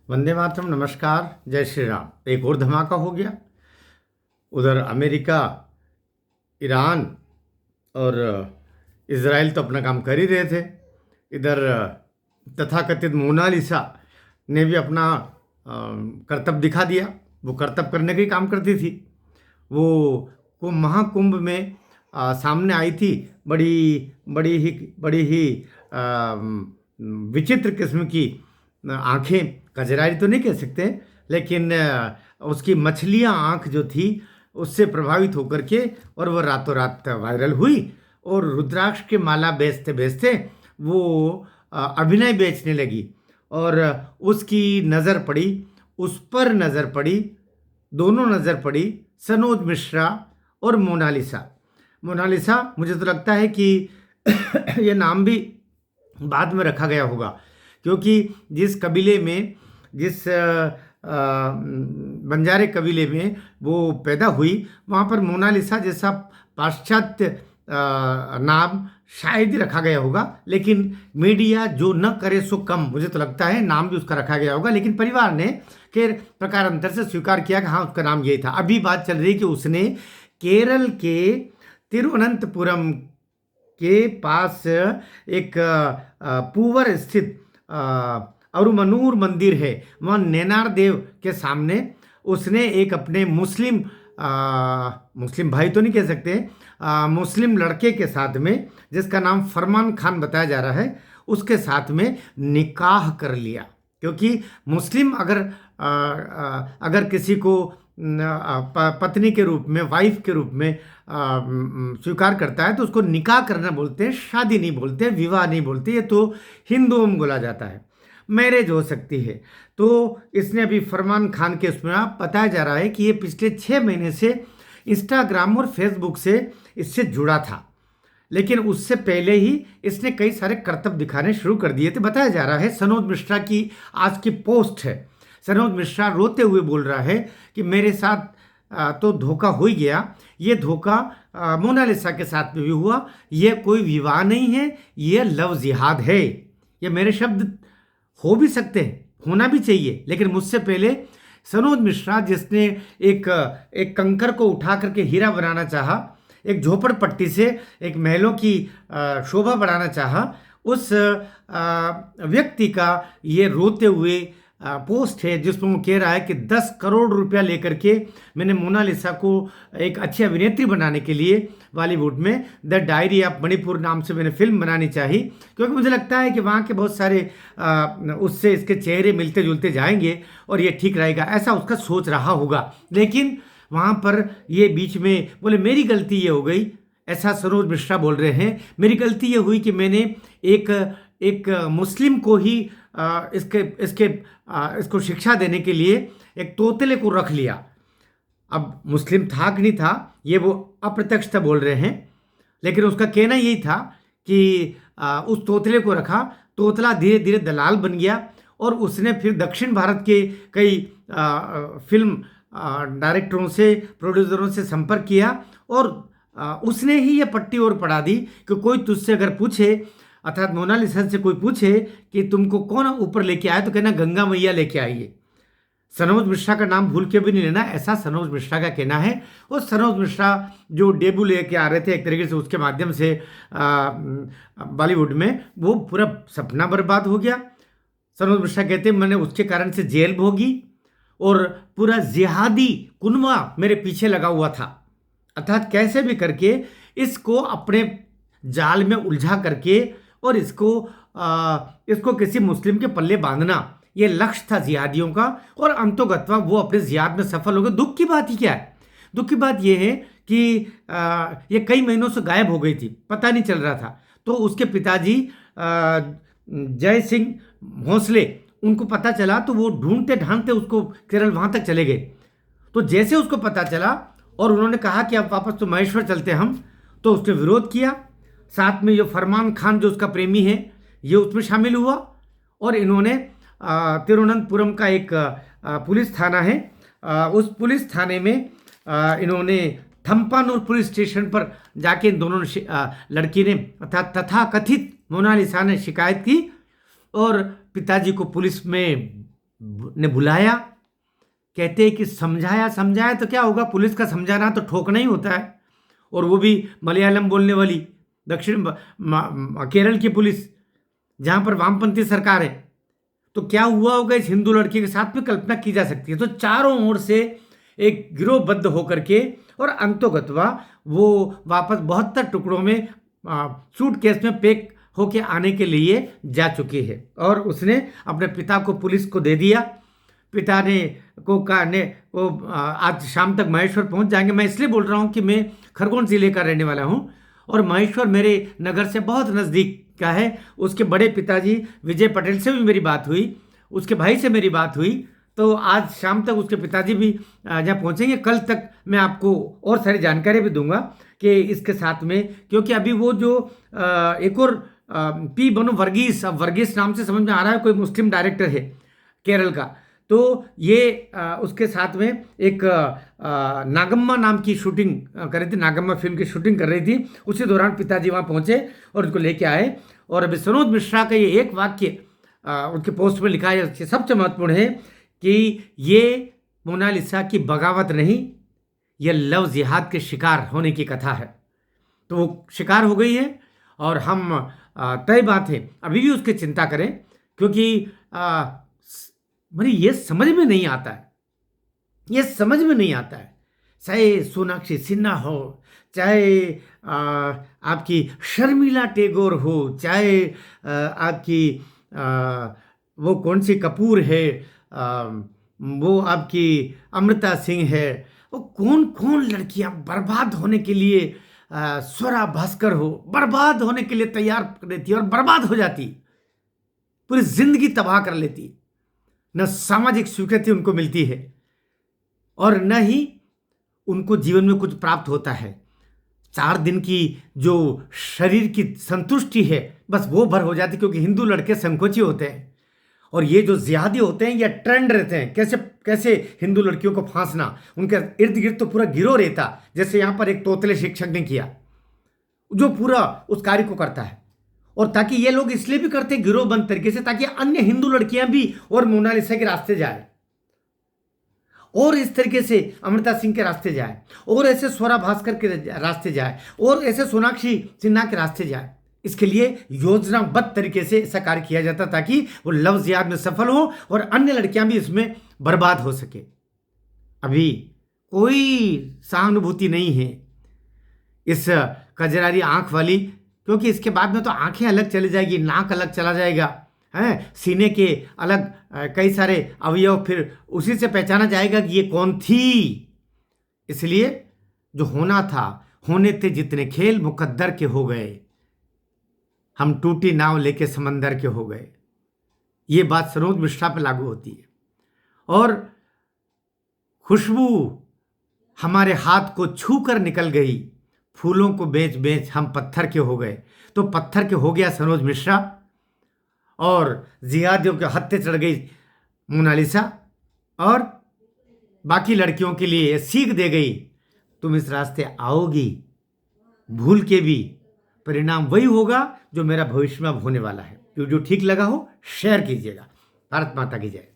वंदे मातरम। नमस्कार, जय श्री राम। एक और धमाका हो गया। उधर अमेरिका, ईरान और इजराइल तो अपना काम कर ही रहे थे। इधर तथाकथित मोनालिसा ने भी अपना करतब दिखा दिया। वो करतब करने का ही काम करती थी। वो महाकुंभ में सामने आई थी। बड़ी ही आ, विचित्र किस्म की आंखें, कजरारी तो नहीं कह सकते, लेकिन उसकी मछलियां आंख जो थी उससे प्रभावित होकर के और वह रातों रात वायरल हुई। और रुद्राक्ष के माला बेचते बेचते वो अभिनय बेचने लगी। और उसकी नज़र पड़ी, उस पर नज़र पड़ी, दोनों नज़र पड़ी, सनोज मिश्रा और मोनालिसा। मोनालिसा, मुझे तो लगता है कि ये नाम भी बाद में रखा गया होगा, क्योंकि जिस कबीले में, जिस बंजारे कबीले में वो पैदा हुई, वहाँ पर मोनालिसा जैसा पाश्चात्य नाम शायद ही रखा गया होगा। लेकिन मीडिया जो न करे सो कम, मुझे तो लगता है नाम भी उसका रखा गया होगा। लेकिन परिवार ने के प्रकारांतर से स्वीकार किया कि हाँ, उसका नाम यही था। अभी बात चल रही कि उसने केरल के तिरुवनंतपुरम के पास एक पूवर स्थित अरुमनूर मंदिर है, वहाँ नैनार देव के सामने उसने एक अपने मुस्लिम भाई तो नहीं कह सकते, मुस्लिम लड़के के साथ में, जिसका नाम फरमान खान बताया जा रहा है, उसके साथ में निकाह कर लिया। क्योंकि मुस्लिम अगर किसी को पत्नी के रूप में, वाइफ के रूप में स्वीकार करता है तो उसको निकाह करना बोलते हैं, शादी नहीं बोलते, विवाह नहीं बोलते। ये तो हिंदुओं में बोला जाता है, मैरिज हो सकती है। तो इसने अभी फरमान खान के उसमें बताया जा रहा है कि ये पिछले 6 महीने से इंस्टाग्राम और फेसबुक से इससे जुड़ा था, लेकिन उससे पहले ही इसने कई सारे करतब दिखाने शुरू कर दिए थे। बताया जा रहा है, सनोज मिश्रा की आज की पोस्ट है। सनोज मिश्रा रोते हुए बोल रहा है कि मेरे साथ तो धोखा हो ही गया। ये धोखा मोनालिसा के साथ में भी हुआ। ये कोई विवाह नहीं है, ये लव जिहाद है। ये मेरे शब्द हो भी सकते हैं, होना भी चाहिए, लेकिन मुझसे पहले सनोज मिश्रा, जिसने एक कंकर को उठा करके हीरा बनाना चाहा, एक झोपड़पट्टी से एक महलों की शोभा बढ़ाना चाहा, उस व्यक्ति का ये रोते हुए पोस्ट है, जिसमें वो कह रहा है कि 10 करोड़ रुपया लेकर के मैंने मोनालिसा को एक अच्छी अभिनेत्री बनाने के लिए बॉलीवुड में द डायरी ऑफ मणिपुर नाम से मैंने फिल्म बनानी चाहिए, क्योंकि मुझे लगता है कि वहाँ के बहुत सारे उससे इसके चेहरे मिलते जुलते जाएंगे और ये ठीक रहेगा, ऐसा उसका सोच रहा होगा। लेकिन वहाँ पर ये बीच में बोले मेरी गलती ये हो गई, ऐसा सनोज मिश्रा बोल रहे हैं। मेरी गलती ये हुई कि मैंने एक मुस्लिम को ही इसको शिक्षा देने के लिए एक तोतले को रख लिया। अब मुस्लिम था कि नहीं था, ये वो अप्रत्यक्ष बोल रहे हैं, लेकिन उसका कहना यही था कि उस तोतले को रखा, तोतला धीरे धीरे दलाल बन गया और उसने फिर दक्षिण भारत के कई फिल्म डायरेक्टरों से, प्रोड्यूसरों से संपर्क किया और उसने ही ये पट्टी और पढ़ा दी कि कोई तुझसे अगर पूछे, अर्थात मोनालिसा से कोई पूछे कि तुमको कौन ऊपर लेके आया, तो कहना गंगा मैया लेके आई है। सनोज मिश्रा का नाम भूल के भी नहीं लेना, ऐसा सनोज मिश्रा का कहना है। और सनोज मिश्रा जो डेब्यू लेके आ रहे थे एक तरीके से, उसके माध्यम से बॉलीवुड में, वो पूरा सपना बर्बाद हो गया। सनोज मिश्रा कहते मैंने उसके कारण से जेल भोगी और पूरा जिहादी कुनवा मेरे पीछे लगा हुआ था। अर्थात कैसे भी करके इसको अपने जाल में उलझा करके और इसको किसी मुस्लिम के पल्ले बांधना, ये लक्ष्य था जिहादियों का। और अंतोगत्वा वो अपने जिहाद में सफल हो गए। दुख की बात ही क्या है? दुख की बात ये है कि ये कई महीनों से गायब हो गई थी, पता नहीं चल रहा था। तो उसके पिताजी जय सिंह भोंसले, उनको पता चला तो वो ढूंढते ढांढते उसको केरल वहाँ तक चले गए। तो जैसे उसको पता चला और उन्होंने कहा कि अब वापस तो महेश्वर चलते हम, तो उसने विरोध किया। साथ में ये फरमान खान जो उसका प्रेमी है, ये उसमें शामिल हुआ और इन्होंने तिरुवनंतपुरम का एक पुलिस थाना है, उस पुलिस थाने में इन्होंने थम्पानूर पुलिस स्टेशन पर जाके इन दोनों लड़की ने अर्थात तथाकथित मोनालिसा ने शिकायत की और पिताजी को पुलिस में ने बुलाया, कहते हैं कि समझाया। समझाया तो क्या होगा, पुलिस का समझाना तो ठोकना ही होता है, और वो भी मलयालम बोलने वाली दक्षिण केरल की पुलिस, जहां पर वामपंथी सरकार है। तो क्या हुआ होगा इस हिंदू लड़के के साथ में, कल्पना की जा सकती है। तो चारों ओर से एक गिरोहबद्ध होकर के और अंतोगत्वा वो वापस 72 टुकड़ों में सूटकेस में पैक होके आने के लिए जा चुकी है, और उसने अपने पिता को पुलिस को दे दिया। पिता ने वो आज शाम तक महेश्वर पहुंच जाएंगे। मैं इसलिए बोल रहा हूं कि मैं खरगोन जिले का रहने वाला हूं, और महेश्वर मेरे नगर से बहुत नज़दीक का है। उसके बड़े पिताजी विजय पटेल से भी मेरी बात हुई, उसके भाई से मेरी बात हुई। तो आज शाम तक उसके पिताजी भी जहाँ पहुँचेंगे। कल तक मैं आपको और सारी जानकारी भी दूंगा कि इसके साथ में, क्योंकि अभी वो जो एक और पी बनो वर्गीस, अब वर्गीस नाम से समझ में आ रहा है कोई मुस्लिम डायरेक्टर है केरल का। तो ये उसके साथ में एक नागम्मा नाम की शूटिंग कर रही थी, नागम्मा फिल्म की शूटिंग कर रही थी। उसी दौरान पिताजी वहाँ पहुँचे और उसको लेके आए। और अभी सनोज मिश्रा का ये एक वाक्य उनके पोस्ट में लिखा है, सबसे महत्वपूर्ण है कि ये मोनालिसा की बगावत नहीं, यह लव जिहाद के शिकार होने की कथा है। तो वो शिकार हो गई है, और हम तय बात है अभी भी उसकी चिंता करें, क्योंकि मुझे ये समझ में नहीं आता है, ये समझ में नहीं आता है, चाहे सोनाक्षी सिन्हा हो, चाहे आपकी शर्मिला टैगोर हो, चाहे आपकी वो कौन सी कपूर है, वो आपकी अमृता सिंह है, वो कौन कौन लड़कियां बर्बाद होने के लिए स्वरा भास्कर हो, बर्बाद होने के लिए तैयार कर देती और बर्बाद हो जाती, पूरी जिंदगी तबाह कर लेती। न सामाजिक स्वीकृति उनको मिलती है, और न ही उनको जीवन में कुछ प्राप्त होता है। 4 दिन की जो शरीर की संतुष्टि है, बस वो भर हो जाती, क्योंकि हिंदू लड़के संकोची होते हैं, और ये जो जिहादी होते हैं, ये ट्रेंड रहते हैं कैसे कैसे हिंदू लड़कियों को फांसना। उनके इर्द गिर्द तो पूरा गिरोह रहता, जैसे यहाँ पर एक तोतले शिक्षक ने किया, जो पूरा उस कार्य को करता है। और ताकि ये लोग इसलिए भी करते हैं गिरोहबंद तरीके से, ताकि अन्य हिंदू लड़कियां भी और मोनालिसा के रास्ते जाए, और इस तरीके से अमृता सिंह के रास्ते जाए, और ऐसे स्वरा भास्कर के रास्ते जाए, और ऐसे सोनाक्षी सिन्हा के रास्ते जाए। इसके लिए योजनाबद्ध तरीके से ऐसा कार्य किया जाता, ताकि वो लव जिहाद में सफल हो और अन्य लड़कियां भी इसमें बर्बाद हो सके। अभी कोई सहानुभूति नहीं है इस कजरारी आंख वाली, क्योंकि इसके बाद में तो आंखें अलग चली जाएगी, नाक अलग चला जाएगा, हैं, सीने के अलग कई सारे अवयव, फिर उसी से पहचाना जाएगा कि ये कौन थी। इसलिए जो होना था, होने थे जितने खेल मुकद्दर के हो गए, हम टूटी नाव लेके समंदर के हो गए। ये बात सनोज मिश्रा पे लागू होती है। और खुशबू हमारे हाथ को छू कर निकल गई, फूलों को बेच बेच हम पत्थर के हो गए। तो पत्थर के हो गया सनोज मिश्रा, और जिहादियों के हत्थे चढ़ गई मोनालिसा, और बाकी लड़कियों के लिए सीख दे गई, तुम इस रास्ते आओगी भूल के भी, परिणाम वही होगा जो मेरा भविष्य में अब होने वाला है। वीडियो ठीक लगा हो शेयर कीजिएगा। भारत माता की जय।